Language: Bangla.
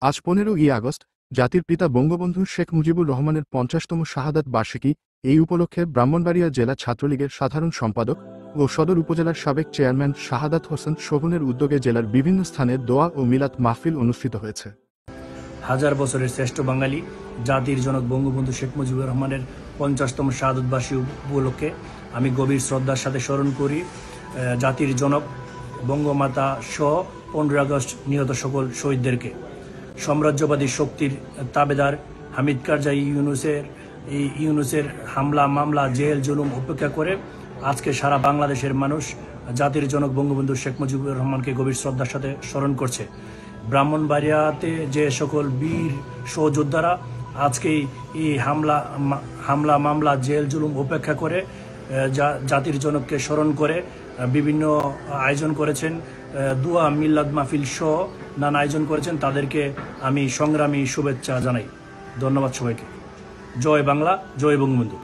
আজ 15ই আগস্ট জাতির পিতা বঙ্গবন্ধু শেখ মুজিবুর রহমানের 50তম শাহাদাত বার্ষিকী। এই উপলক্ষে ব্রাহ্মণবাড়িয়া জেলা ছাত্রলীগের সাধারণ সম্পাদক ও সদর উপজেলার সাবেক চেয়ারম্যান শাহাদাত হোসেন শোভনের উদ্যোগে জেলার বিভিন্ন স্থানে দোয়া ও মিলাদ মাহফিল অনুষ্ঠিত হয়েছে। হাজার বছরের শ্রেষ্ঠ বাঙালি জাতির জনক বঙ্গবন্ধু শেখ মুজিবুর রহমানের 50তম শাহাদাত বার্ষিকী উপলক্ষে আমি গভীর শ্রদ্ধার সাথে স্মরণ করি জাতির জনক বঙ্গমাতা সহ 15 আগস্ট নিহত সকল শহীদদেরকে। সাম্রাজ্যবাদী শক্তির তাবেদার হামিদ কারজাই ইউনূসের হামলা মামলা জেল জুলুম উপেক্ষা করে আজকে সারা বাংলাদেশের মানুষ জাতির জনক বঙ্গবন্ধু শেখ মুজিবুর রহমানকে গভীর শ্রদ্ধার সাথে স্মরণ করছে। ব্রাহ্মণবাড়িয়াতে যে সকল বীর সহযোদ্ধারা আজকে এই হামলা মামলা জেল জুলুম উপেক্ষা করে জাতির জনককে স্মরণ করে বিভিন্ন আয়োজন করেছেন, দোয়া মিলাদ মাহফিল সহ নানা আয়োজন করেছেন, তাদেরকে আমি সংগ্রামী শুভেচ্ছা জানাই। ধন্যবাদ সবাইকে। জয় বাংলা, জয় বঙ্গবন্ধু।